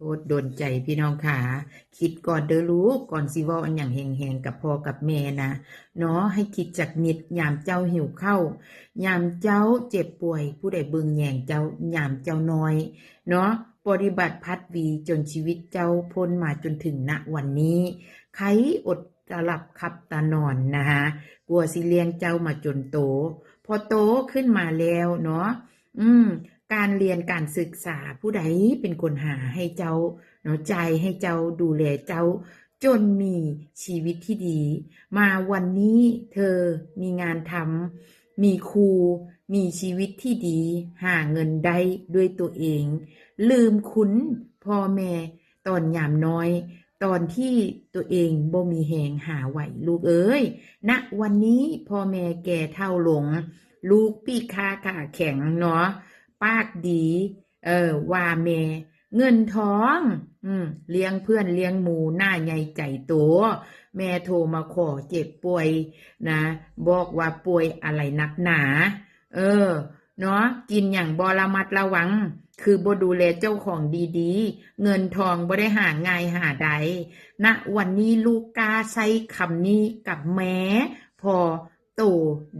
โอดโดนใจพี่น้องค่ะคิดก่อนเด้อลูกก่อนสิเว้าอันหยังแหงๆกับพ่อกับแม่นะเนาะให้คิดจักนิดยามเจ้าหิวข้าวยามเจ้าเจ็บป่วยผู้ใดเบิ่งแยงเจ้ายามเจ้าน้อยเนาะปฏิบัติพัดวีจนชีวิตเจ้าพ้นมาจนถึงณวันนี้ใครอดตาหลับขับตานอนนะคะกลัวสิเลี้ยงเจ้ามาจนโตพอโตขึ้นมาแล้วเนาะการเรียนการศึกษาผู้ใดเป็นคนหาให้เจ้าเนาะใจให้เจ้าดูแลเจ้าจนมีชีวิตที่ดี มาวันนี้เธอมีงานทำมีครูมีชีวิตที่ดี หาเงินได้ด้วยตัวเอง ลืมคุ้นพ่อแม่ตอนยามน้อย ตอนที่ตัวเองบ่มีแหงหาไหวลูกเอ้ยณวันนี้พ่อแม่แก่เฒ่าหลง ลูกปีกขาแข็งเนาะปากดีว่าแม่เงินทองเลี้ยงเพื่อนเลี้ยงหมูหน้าใหญ่ใจโตแม่โทรมาขอเจ็บป่วยนะบอกว่าป่วยอะไรนักหนาเนาะกินอย่างบ่ระมัดระวังคือบ่ดูแลเจ้าของดีๆเงินทองบ่ได้หาง่ายหาใดณวันนี้ลูกกล้าใช้คำนี้กับแม่พอโต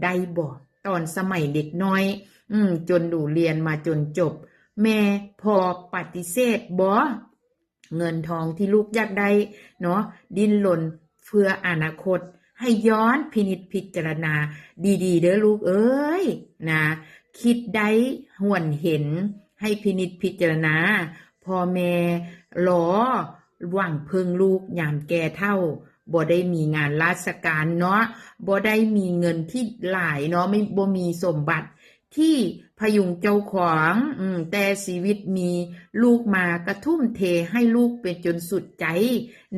ได้บ่ตอนสมัยเด็กน้อยจนดูเรียนมาจนจบแม่พอปฏิเสธบ่เงินทองที่ลูกอยากได้เนาะดิ้นรนเพื่ออนาคตให้ย้อนพินิจพิจารณาดีๆเด้อลูกเอ้ยนะคิดได้หวนเห็นให้พินิจพิจารณาพ่อแม่หวังพึ่งลูกยามแก่เฒ่าบ่ได้มีงานราชการเนาะบ่ได้มีเงินที่หลายเนาะไม่บ่มีสมบัติที่พยุงเจ้าของแต่ชีวิตมีลูกมากระทุ่มเทให้ลูกเป็นจนสุดใจ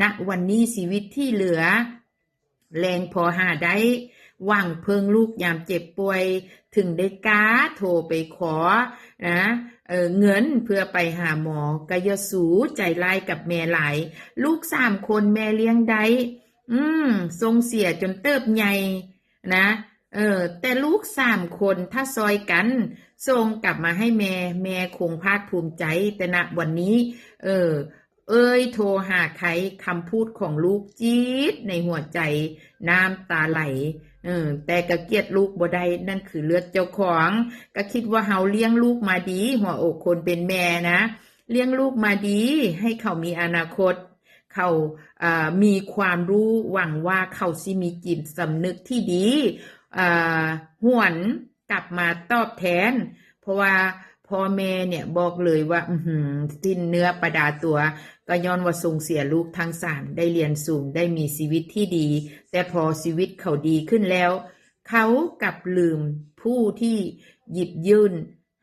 ณวันนี้ชีวิตที่เหลือแรงพอหาได้หวังเพิงลูกยามเจ็บป่วยถึงได้กล้าโทรไปขอนะเงินเพื่อไปหาหมอกะยะสูใจร้ายกับแม่หลายลูก3 คนแม่เลี้ยงได้ทรงเสียจนเติบใหญ่นะแต่ลูก3 คนถ้าซอยกันส่งกลับมาให้แม่คงภาคภูมิใจแต่ณวันนี้โทรหาใครคำพูดของลูกจี๊ดในหัวใจน้ำตาไหลแต่ก็เกลียดลูกบ่ได้นั่นคือเลือดเจ้าของก็คิดว่าเฮาเลี้ยงลูกมาดีหัวอกคนเป็นแม่นะเลี้ยงลูกมาดีให้เขามีอนาคตเขามีความรู้หวังว่าเขาสิมีจิตสำนึกที่ดีหวนกลับมาตอบแทนเพราะว่าพ่อแม่เนี่ยบอกเลยว่าสิ้นเนื้อประดาตัวก็ย้อนว่าส่งเสียลูกทั้ง3ได้เรียนสูงได้มีชีวิตที่ดีแต่พอชีวิตเขาดีขึ้นแล้วเขากลับลืมผู้ที่หยิบยื่น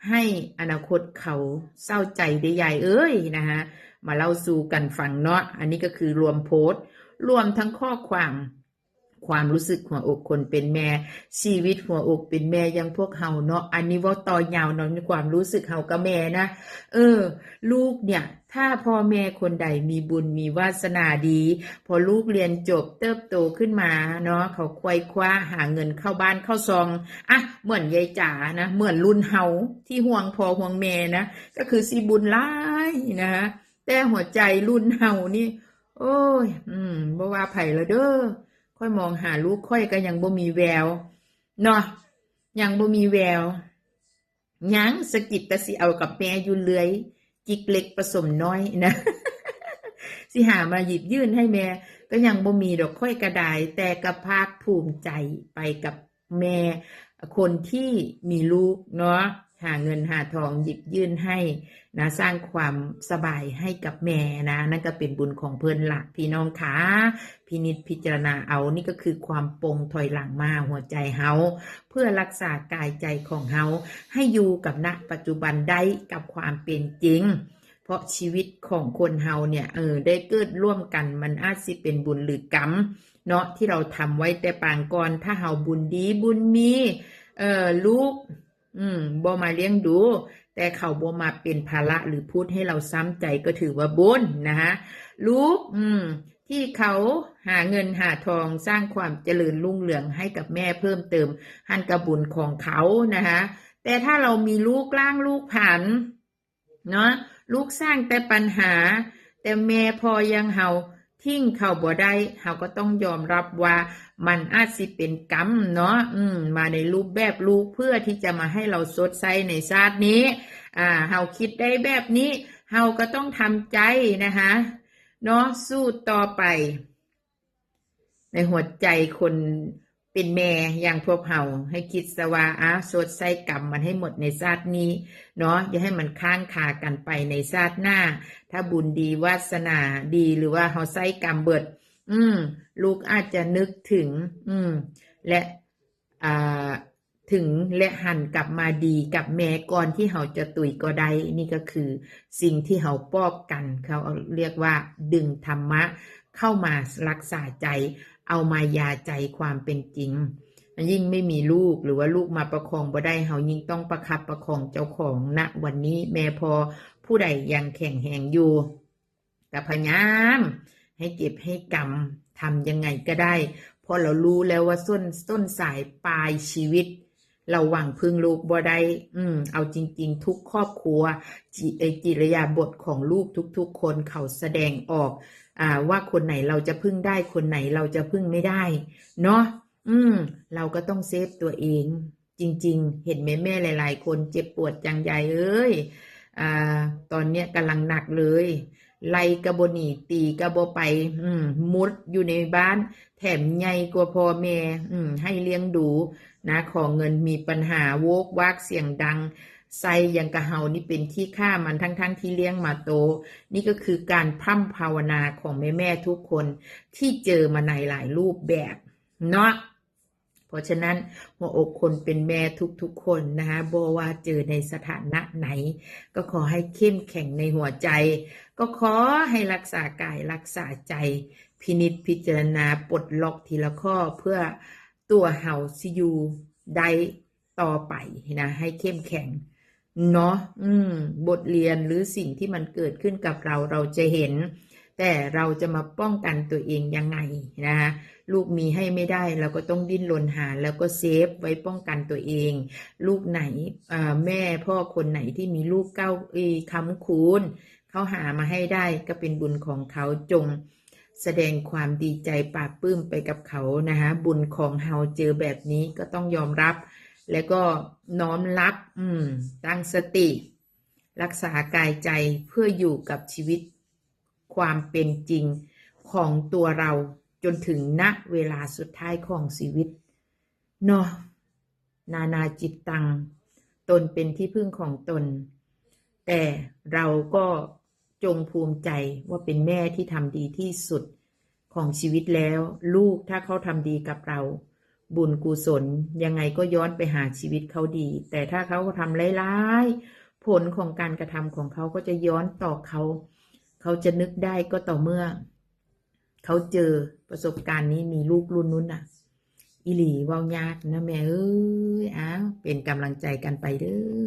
ให้อนาคตเขาเศร้าใจได้ใหญ่เอ้ยนะคะมาเล่าสู่กันฟังเนาะอันนี้ก็คือรวมโพสต์รวมทั้งข้อความรู้สึกหัวอกคนเป็นแม่ชีวิตหัวอกเป็นแม่ยังพวกเฮาเนาะอันนี้ว่าต่อยาวเนาะในความรู้สึกเฮากับแม่นะลูกเนี่ยถ้าพ่อแม่คนใดมีบุญมีวาสนาดีพอลูกเรียนจบเติบโตขึ้นมาเนาะเขาไขว่คว้าหาเงินเข้าบ้านเข้าซองเหมือนยายจ๋านะเหมือนรุ่นเฮาที่ห่วงพ่อห่วงแม่นะก็คือสิบุญหลายนะแต่หัวใจรุ่นเฮานี่โอ้ยบ่ว่าไผละเด้อค่อยมองหาลูกค่อยก็ยังบ่มีแววเนาะยังบ่มีแววยังสะกิดแต่สิเอากับแม่อยู่เลื่อยจิกเล็กผสมน้อยนะ สิหามาหยิบยื่นให้แม่ก็ยังบ่มีดอกค่อยกระดายแต่ก็ภาคภูมิใจไปกับแม่คนที่มีลูกเนาะหาเงินหาทองหยิบยื่นให้นะสร้างความสบายให้กับแม่นะนั่นก็เป็นบุญของเพิ่นหลักพี่น้องค่ะพินิจพิจารณาเอานี่ก็คือความปลงถอยหลังมาหัวใจเฮาเพื่อรักษากายใจของเฮาให้อยู่กับณปัจจุบันได้กับความเป็นจริงเพราะชีวิตของคนเฮาเนี่ยได้เกิดร่วมกันมันอาจสิเป็นบุญหรือกรรมเนาะที่เราทำไว้แต่ปางก่อนถ้าเฮาบุญดีบุญมีลูกบ่มาเลี้ยงดูแต่เขาบ่มาเป็นภาระหรือพูดให้เราซ้ำใจก็ถือว่าบุญนะคะลูกที่เขาหาเงินหาทองสร้างความเจริญรุ่งเรืองให้กับแม่เพิ่มเติมหันกระบุญของเขานะคะแต่ถ้าเรามีลูกล่างลูกผันเนาะ ลูกสร้างแต่ปัญหาแต่แม่พอยังเฮาทิ้งเขาบ่ได้เฮาก็ต้องยอมรับว่ามันอาจสิเป็นกรรมเนาะมาในรูปแบบลูกเพื่อที่จะมาให้เราสดใสในชาตินี้เฮาคิดได้แบบนี้เฮาก็ต้องทำใจนะคะเนาะสู้ต่อไปในหัวใจคนเป็นแม่อย่างพวกเฮาให้คิดซะว่าสดใสกรรมมันให้หมดในชาตินี้เนาะอย่าให้มันค้างคากันไปในชาติหน้าถ้าบุญดีวาสนาดีหรือว่าเฮาใส่กรรมเบิดลูกอาจจะนึกถึงและถึงและหันกลับมาดีกับแม่ก่อนที่เฮาจะตุยก็ได้นี่ก็คือสิ่งที่เฮาป้อบกันเขาเรียกว่าดึงธรรมะเข้ามารักษาใจเอามายาใจความเป็นจริงยิ่งไม่มีลูกหรือว่าลูกมาประคองบ่ได้เฮายิ่งต้องประคับประคองเจ้าของณวันนี้แม่พอผู้ใดยังแข็งแรงอยู่ก็พยายามให้เก็บให้กำทำยังไงก็ได้เพราะเรารู้แล้วว่าต้นสายปลายชีวิตเราหวังพึ่งลูกบ่ได้เอาจริงๆทุกครอบครัวจิริยาบทของลูกทุกๆคนเขาแสดงออกว่าคนไหนเราจะพึ่งได้คนไหนเราจะพึ่งไม่ได้เนาะเราก็ต้องเซฟตัวเองจริงๆเห็นแม่หลายๆคนเจ็บปวดจังใหญ่ตอนเนี้ยกำลังหนักเลยไล่กระบหนีตีกระบไปมุดอยู่ในบ้านแถมใหญ่กว่าพ่อแม่ให้เลี้ยงดูนะขอเงินมีปัญหาโวกวากเสียงดังไซยังกะเฮานี่เป็นที่ฆ่ามันทั้งที่เลี้ยงมาโตนี่ก็คือการพร่ำภาวนาของแม่ทุกคนที่เจอมาในหลายรูปแบบเนาะเพราะฉะนั้นหัวอกคนเป็นแม่ทุกคนนะคะบ่ว่าเจอในสถานะไหนก็ขอให้เข้มแข็งในหัวใจก็ขอให้รักษากายรักษาใจพินิจพิจารณาปลดล็อกทีละข้อเพื่อตัวเฮาซิอยู่ได้ต่อไปนะให้เข้มแข็งเนาะบทเรียนหรือสิ่งที่มันเกิดขึ้นกับเราจะเห็นแต่เราจะมาป้องกันตัวเองยังไงนะคะลูกมีให้ไม่ได้เราก็ต้องดิ้นรนหาแล้วก็เซฟไว้ป้องกันตัวเองลูกไหนแม่พ่อคนไหนที่มีลูกค้ำคูณเขาหามาให้ได้ก็เป็นบุญของเขาจงแสดงความดีใจปลาบปลื้มไปกับเขานะคะบุญของเฮาเจอแบบนี้ก็ต้องยอมรับแล้วก็น้อมรับตั้งสติรักษากายใจเพื่ออยู่กับชีวิตความเป็นจริงของตัวเราจนถึงณเวลาสุดท้ายของชีวิตเนาะนาจิตตังตนเป็นที่พึ่งของตนแต่เราก็จงภูมิใจว่าเป็นแม่ที่ทำดีที่สุดของชีวิตแล้วลูกถ้าเขาทำดีกับเราบุญกุศลยังไงก็ย้อนไปหาชีวิตเขาดีแต่ถ้าเขาทำร้ายๆผลของการกระทำของเขาก็จะย้อนต่อเขาจะนึกได้ก็ต่อเมื่อเขาเจอประสบการณ์นี้มีลูกรุ่นนู้นน่ะอีหลีเว้ายากนะแม่เป็นกำลังใจกันไปเด้อ